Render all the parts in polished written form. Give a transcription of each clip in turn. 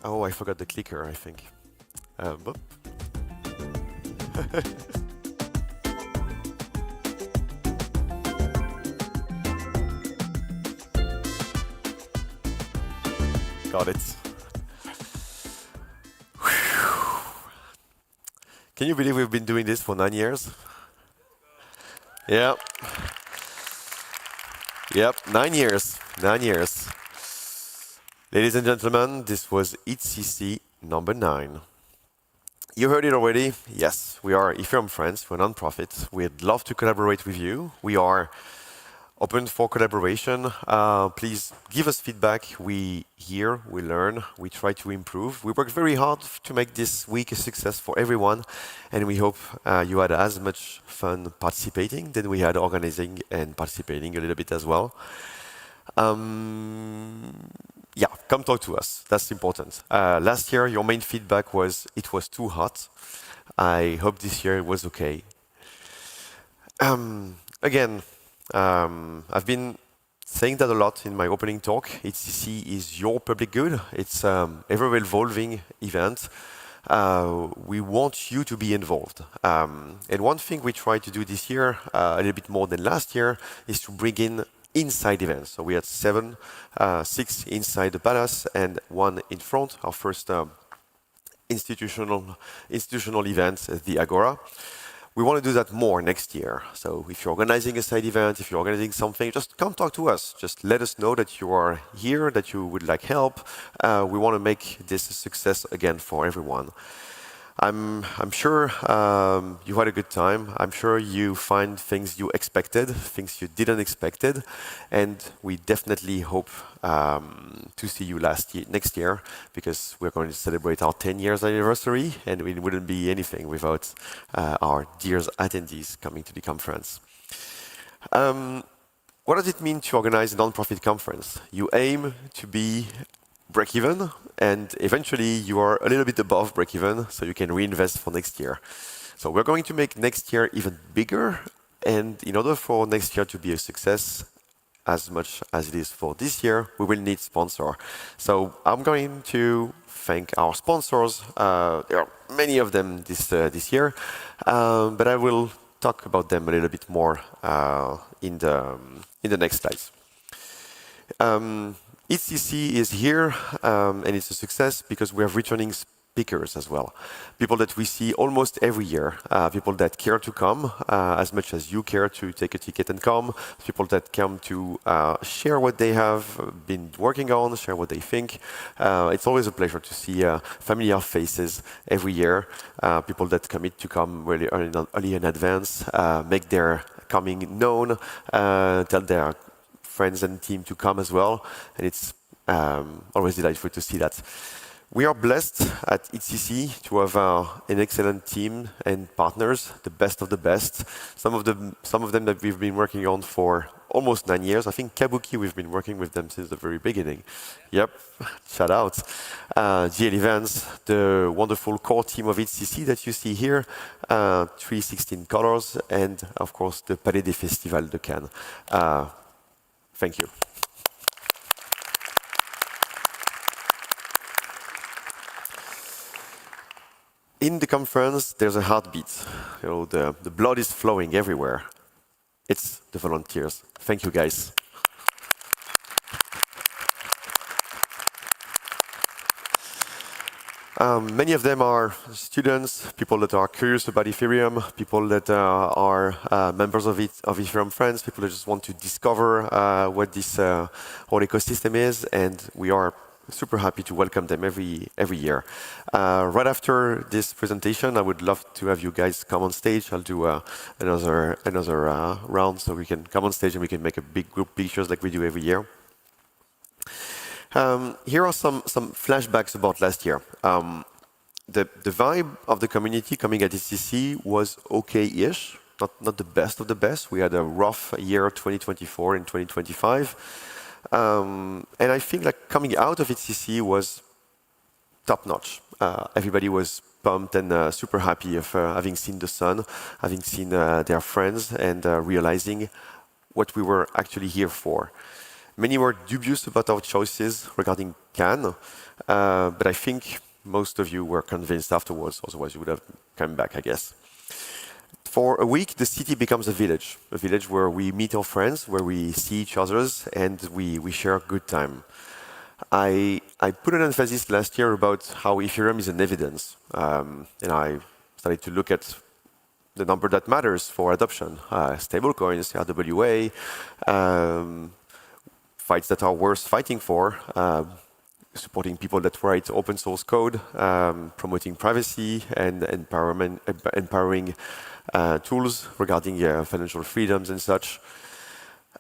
Oh, I forgot the clicker, I think. Boop. Got it. Can you believe we've been doing this for 9 years? Yeah. Yep, 9 years. 9 years. Ladies and gentlemen, this was EthCC number 9. You heard it already. Yes, we are Ethereum Friends. We're a non-profit. We'd love to collaborate with you. We are open for collaboration. Please give us feedback. We hear, we learn, we try to improve. We work very hard to make this week a success for everyone, and we hope you had as much fun participating than we had organizing and participating a little bit as well. Yeah, come talk to us. That's important. Last year, your main feedback was it was too hot. I hope this year it was okay. Again, I've been saying that a lot in my opening talk. EthCC is your public good. It's an ever-evolving event. We want you to be involved. And one thing we tried to do this year, a little bit more than last year, is to bring in inside events. So we had 6 inside the palace and 1 in front, our first institutional event, the Agora. We want to do that more next year. So if you're organizing a side event, if you're organizing something, just come talk to us. Just let us know that you are here, that you would like help. We want to make this a success again for everyone. I'm sure you had a good time. I'm sure you find things you expected, things you didn't expected, and we definitely hope to see you next year, because we're going to celebrate our 10 years anniversary, and it wouldn't be anything without our dear attendees coming to the conference. What does it mean to organize a non-profit conference? You aim to be break-even, and eventually you are a little bit above break-even, so you can reinvest for next year. So we're going to make next year even bigger, and in order for next year to be a success, as much as it is for this year, we will need sponsor. So I'm going to thank our sponsors. There are many of them this year, but I will talk about them a little bit more in the next slides. EthCC is here, and it's a success because we have returning speakers as well. People that we see almost every year, people that care to come as much as you care to take a ticket and come, people that come to share what they have been working on, share what they think. It's always a pleasure to see familiar faces every year, people that commit to come really early in advance, make their coming known, tell their friends and team to come as well, and it's always delightful to see that. We are blessed at EthCC to have an excellent team and partners, the best of the best. Some of them that we've been working on for almost 9 years. I think Kabuki, we've been working with them since the very beginning. Yep, shout out. GL Events, the wonderful core team of EthCC that you see here, 316 colors, and of course the Palais des Festivals de Cannes. Thank you. In the conference, there's a heartbeat. You know, the blood is flowing everywhere. It's the volunteers. Thank you, guys. Many of them are students, people that are curious about Ethereum, people that are members of Ethereum Friends, people that just want to discover what this whole ecosystem is, and we are super happy to welcome them every year. Right after this presentation, I would love to have you guys come on stage. I'll do another round so we can come on stage and we can make a big group pictures like we do every year. Here are some flashbacks about last year. The vibe of the community coming at EthCC was okay-ish, not the best of the best. We had a rough year 2024 and 2025. And I think like coming out of EthCC was top-notch. Everybody was pumped and super happy of having seen the sun, having seen their friends, and realizing what we were actually here for. Many were dubious about our choices regarding can. But I think most of you were convinced afterwards, otherwise you would have come back, I guess. For a week, the city becomes a village where we meet our friends, where we see each other's, and we share a good time. I put an emphasis last year about how Ethereum is an evidence, and I started to look at the number that matters for adoption, stablecoins, RWA, fights that are worth fighting for, supporting people that write open source code, promoting privacy, and empowering tools regarding financial freedoms and such.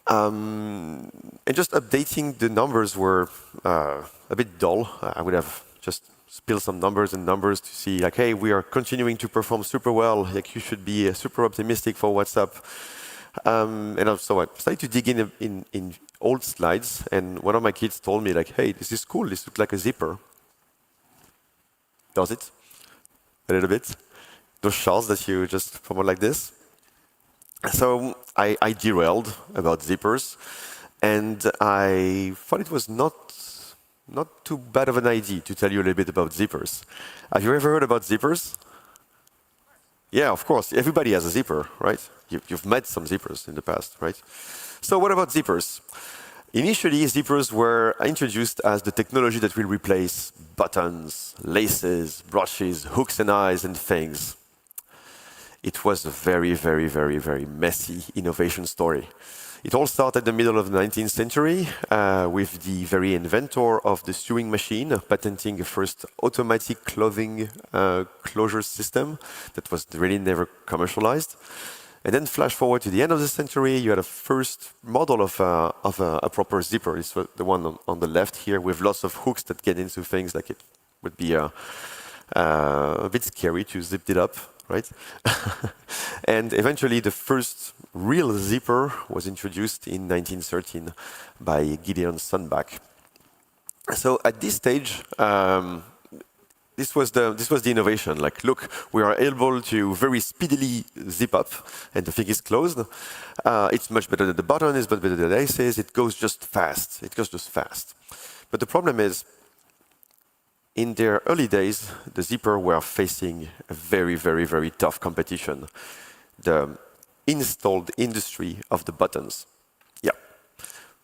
And just updating the numbers were a bit dull. I would have just spilled some numbers to see, like, hey, we are continuing to perform super well. Like, you should be super optimistic for what's up. And so I started to dig in old slides, and one of my kids told me, like, hey, this is cool. This looks like a zipper. Does it? A little bit. Those shards that you just promote like this. So I derailed about zippers, and I thought it was not too bad of an idea to tell you a little bit about zippers. Have you ever heard about zippers? Yeah, of course. Everybody has a zipper, right? You've met some zippers in the past, right? So what about zippers? Initially, zippers were introduced as the technology that will replace buttons, laces, brushes, hooks and eyes, and things. It was a very, very, very, very messy innovation story. It all started in the middle of the 19th century with the very inventor of the sewing machine patenting the first automatic clothing closure system that was really never commercialized. And then flash forward to the end of the century, you had a first model of a proper zipper. This was the one on the left here with lots of hooks that get into things. Like, it would be a bit scary to zip it up, right? And eventually the first real zipper was introduced in 1913 by Gideon Sundback. So at this stage, this was the innovation. Like, look, we are able to very speedily zip up, and the thing is closed. It's much better than the button, it's much better than the laces. It goes just fast. It goes just fast. But the problem is, in their early days, the zipper were facing a very, very, very tough competition. The installed industry of the buttons. Yeah.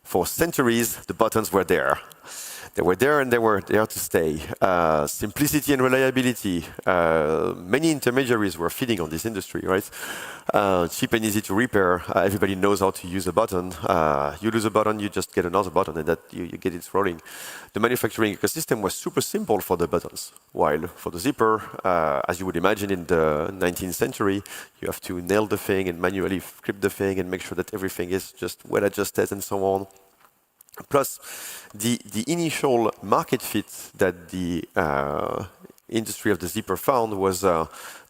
For centuries, the buttons were there. They were there and they were there to stay. Simplicity and reliability. Many intermediaries were feeding on this industry, right? Cheap and easy to repair. Everybody knows how to use a button. You lose a button, you just get another button, and that you get it rolling. The manufacturing ecosystem was super simple for the buttons, while for the zipper, as you would imagine in the 19th century, you have to nail the thing and manually clip the thing and make sure that everything is just well adjusted and so on. Plus, the initial market fit that the industry of the zipper found was the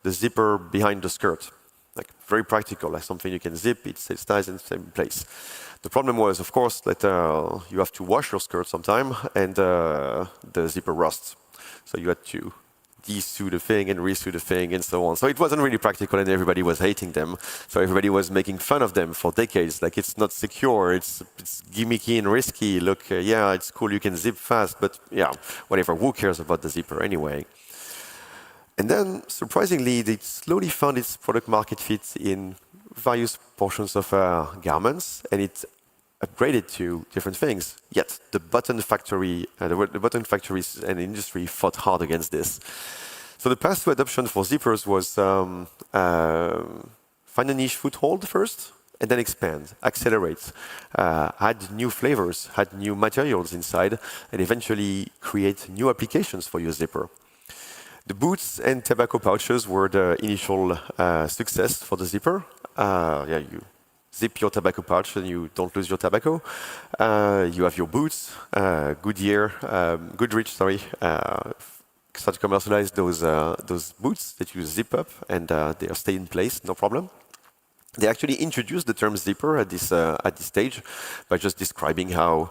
zipper behind the skirt. Like, very practical, like something you can zip, it stays nice in the same place. The problem was, of course, that you have to wash your skirt sometime, and the zipper rusts. So you had to de-sew the thing and re-sew the thing and so on. So it wasn't really practical, and everybody was hating them. So everybody was making fun of them for decades. Like, it's not secure, it's gimmicky and risky. Look, yeah, it's cool, you can zip fast, but yeah, whatever, who cares about the zipper anyway? And then, surprisingly, they slowly found its product market fit in various portions of garments, and it upgraded to different things. Yet the button factory, the button factories and industry fought hard against this. So the path to adoption for zippers was find a niche foothold first, and then expand, accelerate, add new flavors, add new materials inside, and eventually create new applications for your zipper. The boots and tobacco pouches were the initial success for the zipper. Yeah, you zip your tobacco pouch and you don't lose your tobacco. You have your boots. Goodrich, start to commercialize those boots that you zip up and they stay in place, no problem. They actually introduced the term zipper at this stage by just describing how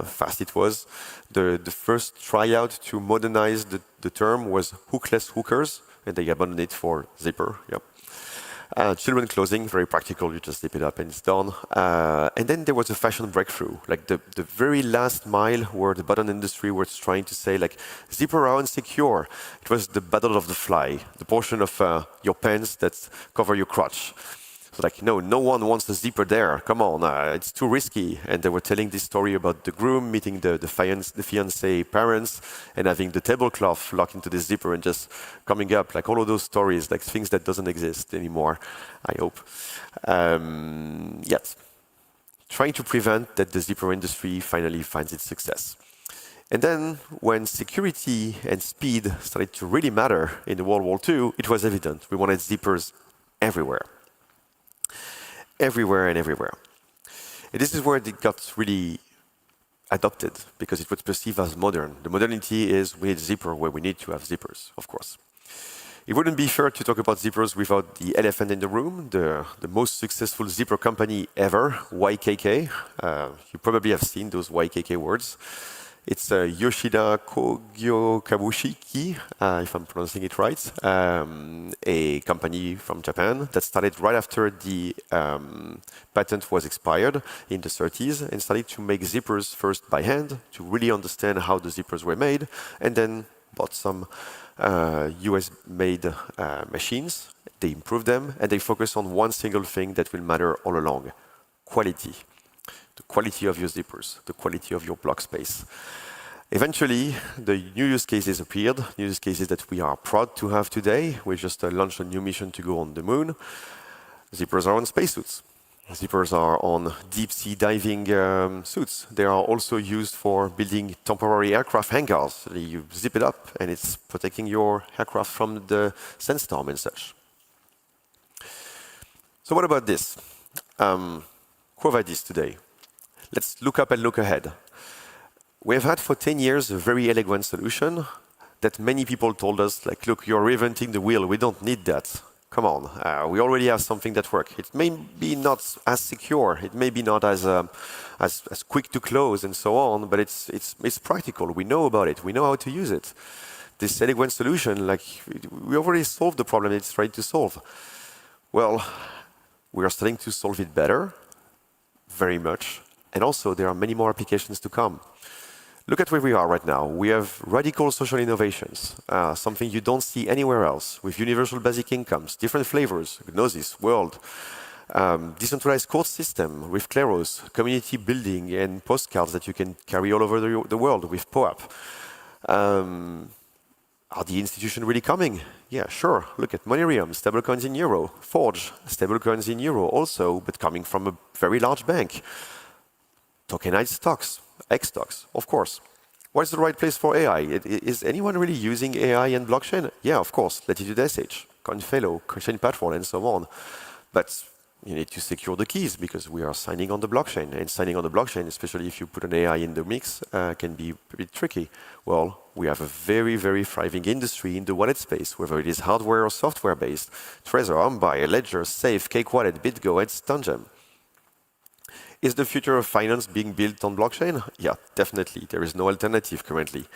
fast it was. The first tryout to modernize the term was hookless hookers, and they abandoned it for zipper. Yep. Children clothing, very practical, you just zip it up and it's done. And then there was a fashion breakthrough, like the very last mile where the button industry was trying to say, like, zip around secure. It was the battle of the fly, the portion of your pants that cover your crotch. So like, no one wants a zipper there, come on, it's too risky. And they were telling this story about the groom meeting the fiancé parents and having the tablecloth locked into the zipper and just coming up, like all of those stories, like things that doesn't exist anymore, I hope. Yes, trying to prevent that the zipper industry finally finds its success. And then when security and speed started to really matter in the World War II, it was evident we wanted zippers everywhere. Everywhere and everywhere. And this is where it got really adopted, because it was perceived as modern. The modernity is we need zipper where we need to have zippers, of course. It wouldn't be fair to talk about zippers without the elephant in the room, the most successful zipper company ever, YKK. You probably have seen those YKK words. It's Yoshida Kogyo Kabushiki, if I'm pronouncing it right, a company from Japan that started right after the patent was expired in the 30s and started to make zippers first by hand to really understand how the zippers were made, and then bought some US-made machines. They improved them, and they focus on one single thing that will matter all along: quality. The quality of your zippers, the quality of your block space. Eventually, the new use cases appeared, new use cases that we are proud to have today. We just launched a new mission to go on the moon. Zippers are on spacesuits. Zippers are on deep-sea diving suits. They are also used for building temporary aircraft hangars. You zip it up, and it's protecting your aircraft from the sandstorm and such. So what about this? Quo vadis today? Let's look up and look ahead. We have had for 10 years a very elegant solution that many people told us, like, look, you're reinventing the wheel. We don't need that. Come on. We already have something that works. It may be not as secure. It may be not as quick to close and so on, but it's practical. We know about it. We know how to use it. This elegant solution, like, we already solved the problem it's trying to solve. Well, we are starting to solve it better, very much. And also, there are many more applications to come. Look at where we are right now. We have radical social innovations, something you don't see anywhere else, with universal basic incomes, different flavors, Gnosis, World, decentralized court system with Kleros, community building, and postcards that you can carry all over the world with POAP. Are the institutions really coming? Yeah, sure. Look at Monerium, stablecoins in euro. Forge, stablecoins in euro also, but coming from a very large bank. Tokenized stocks, X stocks, of course. What's the right place for AI? Is anyone really using AI and blockchain? Yeah, of course. Latitude.sh, CoinFellow, Chain Patrol, and so on. But you need to secure the keys because we are signing on the blockchain. And signing on the blockchain, especially if you put an AI in the mix, can be a bit tricky. Well, we have a very, very thriving industry in the wallet space, whether it is hardware or software-based. Trezor, Umbuy, Ledger, Safe, Cake Wallet, BitGo, and Stungem. Is the future of finance being built on blockchain? Yeah, definitely. There is no alternative currently.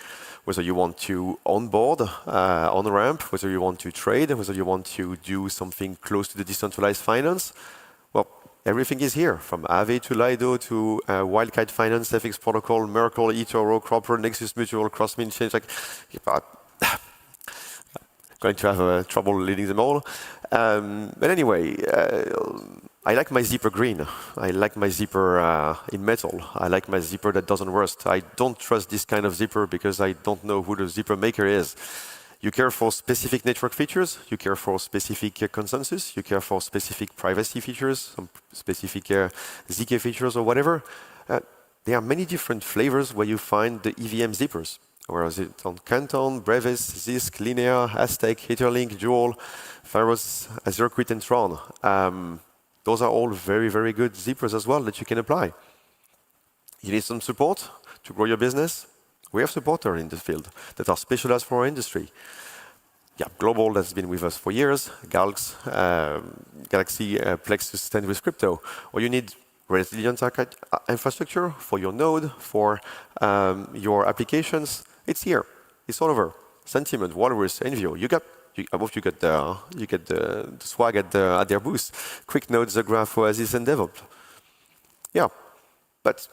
Whether you want to onboard, on-ramp, whether you want to trade, whether you want to do something close to the decentralized finance, well, everything is here, from Aave to Lido to Wildkite Finance, FX Protocol, Merkle, eToro, Cropper, Nexus Mutual, Crossmin Change. Going to have trouble leading them all. But anyway, I like my zipper green. I like my zipper in metal. I like my zipper that doesn't rust. I don't trust this kind of zipper because I don't know who the zipper maker is. You care for specific network features. You care for specific consensus. You care for specific privacy features, some specific ZK features or whatever. There are many different flavors where you find the EVM zippers. Whereas it's on Canton, Brevis, Zisk, Linea, Aztec, Etherlink, Joule, Pharos, AzureQuit, and Tron. Those are all very, very good zippers as well that you can apply. You need some support to grow your business? We have supporters in the field that are specialized for our industry. Yeah, Global has been with us for years, Galaxy, Plexus stand with crypto. Or you need resilient infrastructure for your node, for your applications. It's here. It's all over. Sentiment, Walrus, Envio. You got Above you get the swag at their booth. Quick Notes, the Graph, Oasis, and DevOps. Yeah, but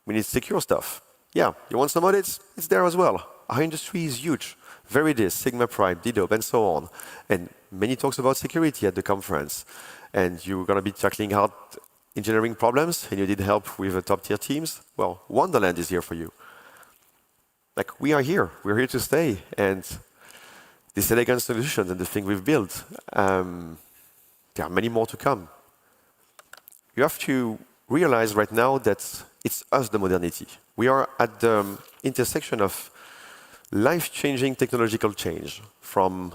we need secure stuff. Yeah, you want some audits? It's there as well. Our industry is huge. Veridis, Sigma Prime, DDoP, and so on. And many talks about security at the conference. And you're going to be tackling hard engineering problems, and you need help with top-tier teams. Well, Wonderland is here for you. Like, we are here. We're here to stay. And this elegant solution and the thing we've built, there are many more to come. You have to realize right now that it's us, the modernity. We are at the intersection of life-changing technological change, from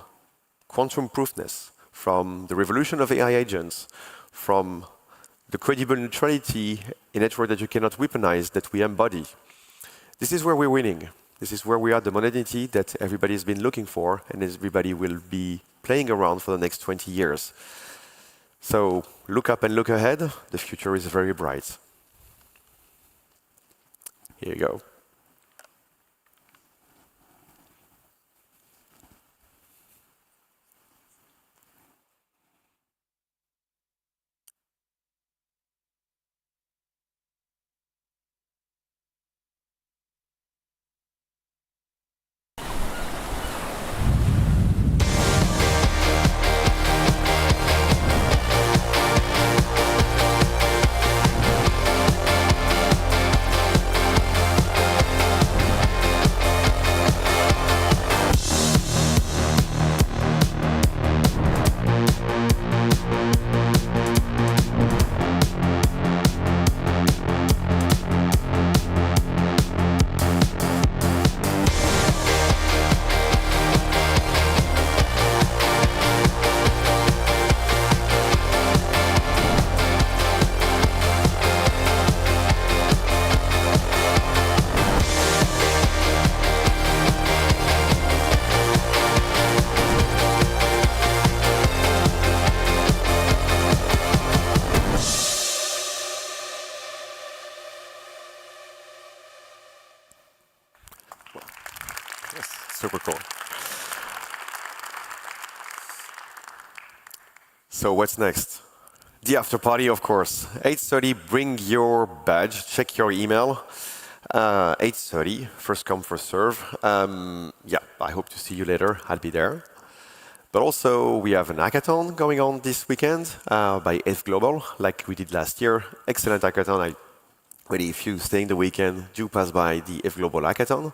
quantum proofness, from the revolution of AI agents, from the credible neutrality in a network that you cannot weaponize that we embody. This is where we're winning. This is where we are the modernity that everybody has been looking for, and everybody will be playing around for the next 20 years. So look up and look ahead. The future is very bright. Here you go. Super cool. So what's next? The after party, of course. 8:30, bring your badge, check your email. 8:30, first come, first serve. Yeah, I hope to see you later. I'll be there. But also, we have an hackathon going on this weekend by ETH Global, like we did last year. Excellent hackathon. Really, if you stay in the weekend, do pass by the ETH Global hackathon.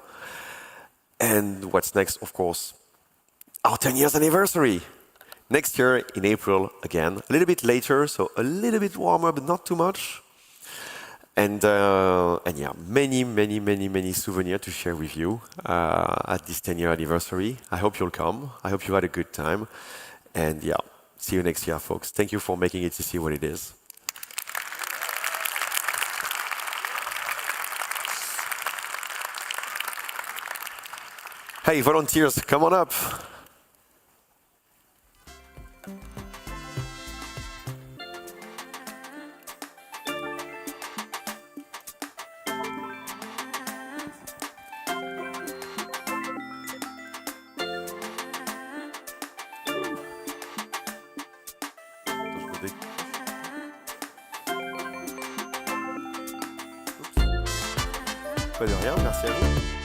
And what's next, of course, our 10 years anniversary. Next year in April again, a little bit later, so a little bit warmer, but not too much. And yeah, many souvenirs to share with you at this 10-year anniversary. I hope you'll come. I hope you had a good time. And yeah, see you next year, folks. Thank you for making EthCC what it is. Hey, volunteers, come on up. Pas de rien, merci à vous.